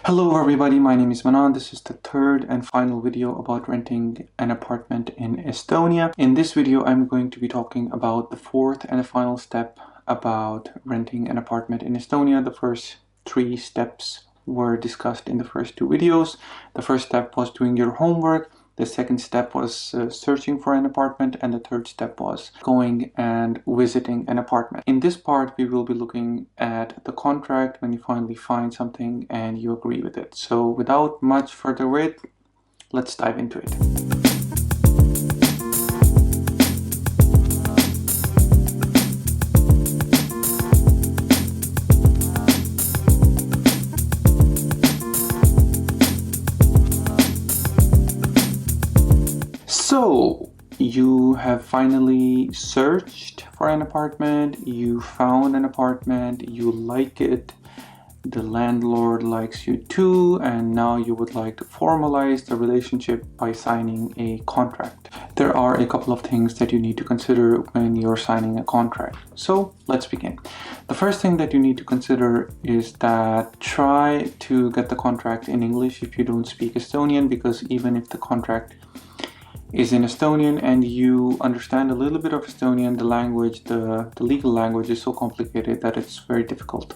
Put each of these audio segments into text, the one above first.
Hello everybody, my name is Manan. This is the third and final video about renting an apartment in Estonia. In this video, I'm going to be talking about the fourth and final step about renting an apartment in Estonia. The first three steps were discussed in the first two videos. The first step was doing your homework. The second step was searching for an apartment, and the third step was going and visiting an apartment. In this part, we will be looking at the contract when you finally find something and you agree with it. So without much further wait, let's dive into it. So you have finally searched for an apartment, you found an apartment, you like it, the landlord likes you too, and now you would like to formalize the relationship by signing a contract. There are a couple of things that you need to consider when you're signing a contract. So let's begin. The first thing that you need to consider is that try to get the contract in English if you don't speak Estonian, because even if the contract is in Estonian and you understand a little bit of Estonian, the language, the legal language is so complicated that it's very difficult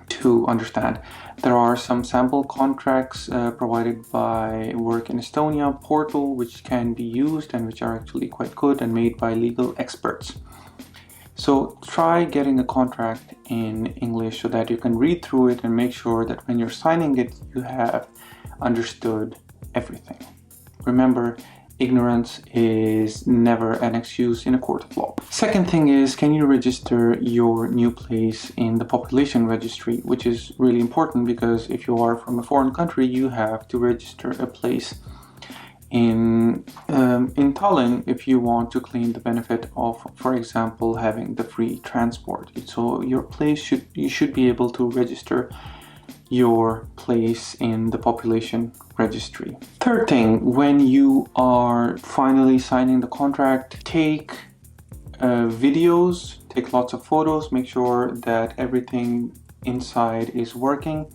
to understand. There are some sample contracts provided by Work in Estonia portal which can be used and which are actually quite good and made by legal experts. So try getting a contract in English so that you can read through it and make sure that when you're signing it, you have understood everything. Remember, ignorance is never an excuse in a court of law. Second thing is, can you register your new place in the population registry, which is really important because if you are from a foreign country, you have to register a place in Tallinn if you want to claim the benefit of, for example, having the free transport. So your place you should be able to register your place in the population registry. Third thing, when you are finally signing the contract, take videos, take lots of photos, make sure that everything inside is working.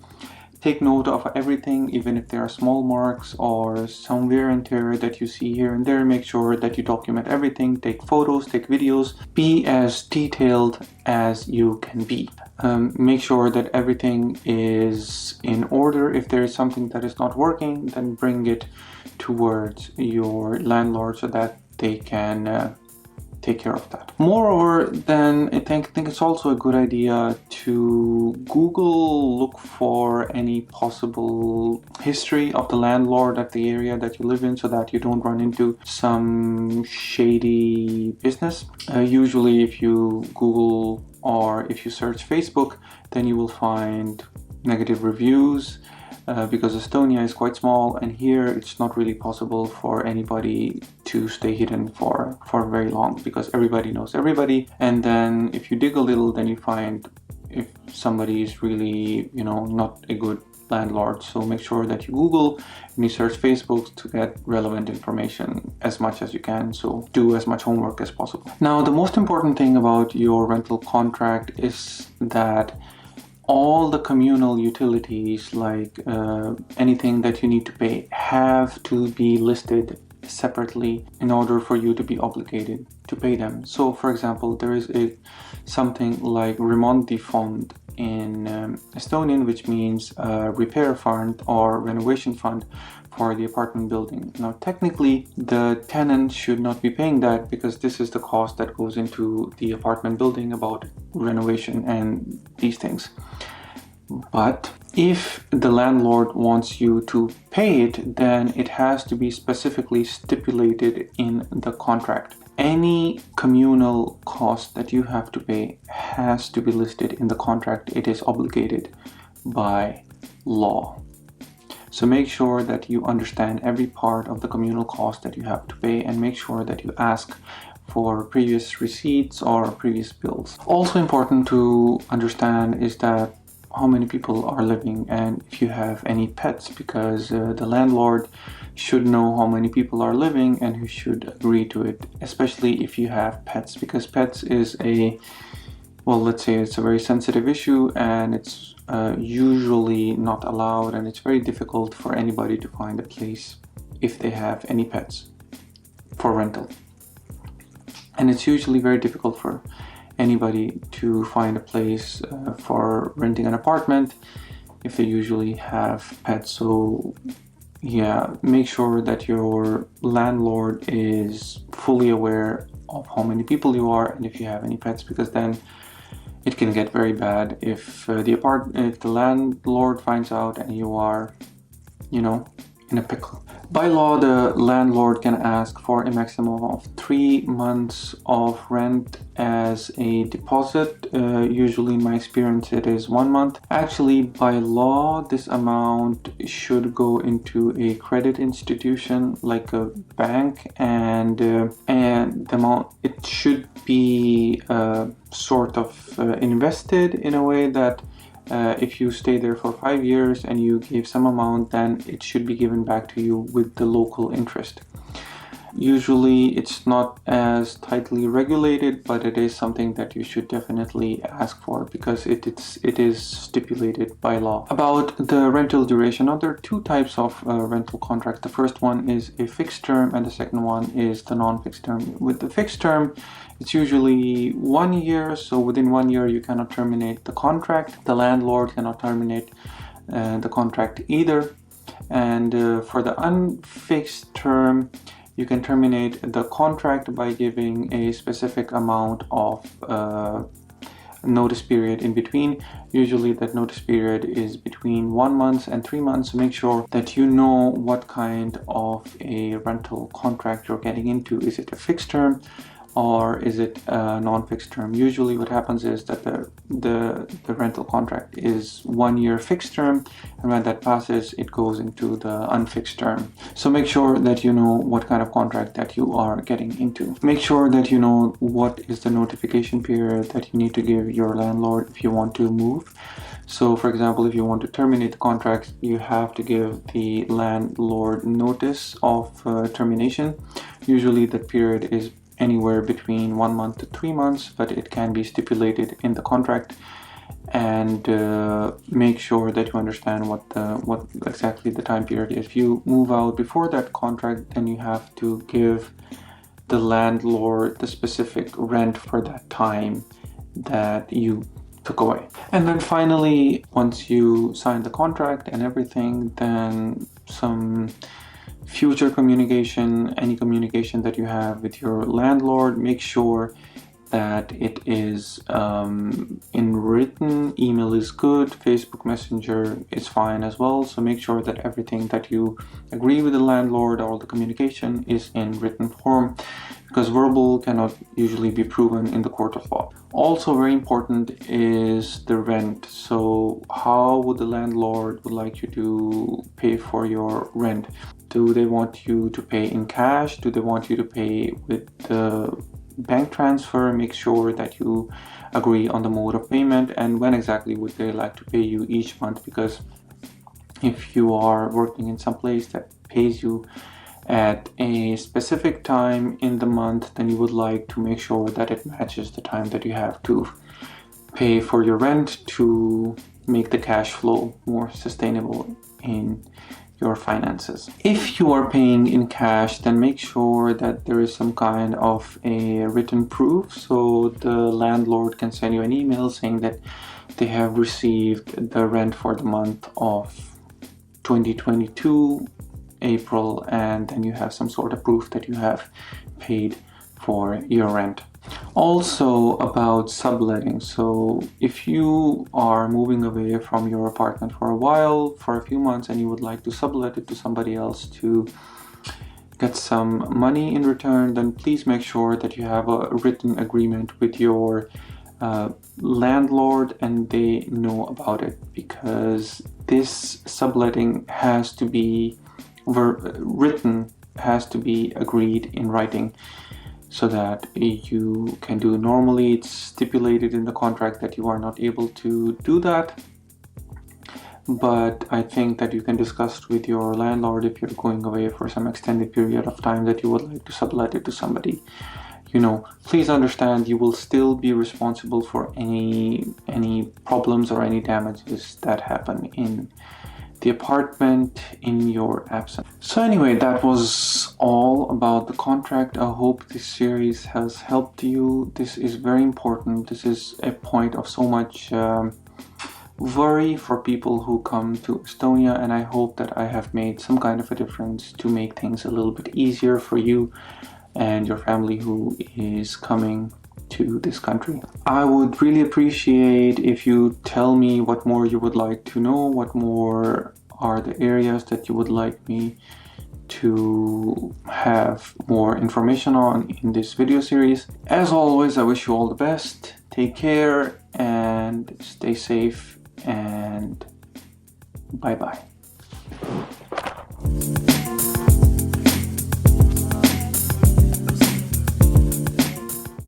Take note of everything, even if there are small marks or some wear and tear that you see here and there. Make sure that you document everything, take photos, take videos, be as detailed as you can be. Make sure that everything is in order. If there is something that is not working, then bring it towards your landlord so that they can take care of that. Moreover, then I think it's also a good idea to Google, look for any possible history of the landlord at the area that you live in so that you don't run into some shady business. Usually if you Google or if you search Facebook, then you will find negative reviews. Because Estonia is quite small and here it's not really possible for anybody to stay hidden for very long because everybody knows everybody. And then if you dig a little, then you find if somebody is really, not a good landlord. So make sure that you Google and you search Facebook to get relevant information as much as you can. So do as much homework as possible. Now, the most important thing about your rental contract is that all the communal utilities, like anything that you need to pay, have to be listed separately in order for you to be obligated to pay them. So for example, there is something like remonti fund in Estonian, which means repair fund or renovation fund for the apartment building. Now technically the tenant should not be paying that because this is the cost that goes into the apartment building about renovation and these things. But if the landlord wants you to pay it, then it has to be specifically stipulated in the contract. Any communal cost that you have to pay has to be listed in the contract. It is obligated by law. So make sure that you understand every part of the communal cost that you have to pay and make sure that you ask for previous receipts or previous bills. Also important to understand is that how many people are living and if you have any pets, because the landlord should know how many people are living and who should agree to it, especially if you have pets, because pets is a well, let's say it's a very sensitive issue and it's usually not allowed, and it's very difficult for anybody to find a place if they have any pets for rental. And it's usually very difficult for anybody to find a place for renting an apartment if they usually have pets. So yeah, make sure that your landlord is fully aware of how many people you are and if you have any pets, because then it can get very bad if the landlord finds out and you are, you know, in a pickle. By law, the landlord can ask for a maximum of 3 months of rent as a deposit. Usually, in my experience, it is 1 month. Actually, by law, this amount should go into a credit institution like a bank, and the amount, it should be sort of invested in a way that if you stay there for 5 years and you give some amount, then it should be given back to you with the local interest. Usually it's not as tightly regulated, but it is something that you should definitely ask for because it is stipulated by law. About the rental duration, now there are two types of rental contracts. The first one is a fixed term and the second one is the non-fixed term. With the fixed term, it's usually 1 year, so within 1 year you cannot terminate the contract. The landlord cannot terminate the contract either. And for the unfixed term, you can terminate the contract by giving a specific amount of notice period in between. Usually that notice period is between 1 month and 3 months. So make sure that you know what kind of a rental contract you're getting into. Is it a fixed term or is it a non-fixed term? Usually what happens is that the rental contract is 1 year fixed term, and when that passes it goes into the unfixed term. So make sure that you know what kind of contract that you are getting into. Make sure that you know what is the notification period that you need to give your landlord if you want to move. So for example, if you want to terminate the contract, you have to give the landlord notice of termination. Usually that period is anywhere between 1 month to 3 months, but it can be stipulated in the contract. And make sure that you understand what exactly the time period is. If you move out before that contract, then you have to give the landlord the specific rent for that time that you took away. And then finally, once you sign the contract and everything, then some future communication, any communication that you have with your landlord, make sure that it is in written. Email is good, Facebook Messenger is fine as well. So make sure that everything that you agree with the landlord, all the communication is in written form, because verbal cannot usually be proven in the court of law. Also very important is the rent. So how would the landlord would like you to pay for your rent? Do they want you to pay in cash? Do they want you to pay with the bank transfer? Make sure that you agree on the mode of payment and when exactly would they like to pay you each month, because if you are working in some place that pays you at a specific time in the month, then you would like to make sure that it matches the time that you have to pay for your rent to make the cash flow more sustainable in your finances. If you are paying in cash, then make sure that there is some kind of a written proof, so the landlord can send you an email saying that they have received the rent for the month of 2022 April, and then you have some sort of proof that you have paid for your rent. Also about subletting, so if you are moving away from your apartment for a while, for a few months, and you would like to sublet it to somebody else to get some money in return, then please make sure that you have a written agreement with your landlord and they know about it, because this subletting has to be written, has to be agreed in writing, so that you can do. Normally it's stipulated in the contract that you are not able to do that, but I think that you can discuss with your landlord if you're going away for some extended period of time that you would like to sublet it to somebody. please understand you will still be responsible for any problems or any damages that happen in the apartment in your absence. So anyway, that was all about the contract. I hope this series has helped you. This is very important. This is a point of so much worry for people who come to Estonia, and I hope that I have made some kind of a difference to make things a little bit easier for you and your family who is coming to this country. I would really appreciate if you tell me what more you would like to know, what more are the areas that you would like me to have more information on in this video series. As always, I wish you all the best. Take care and stay safe, and bye bye.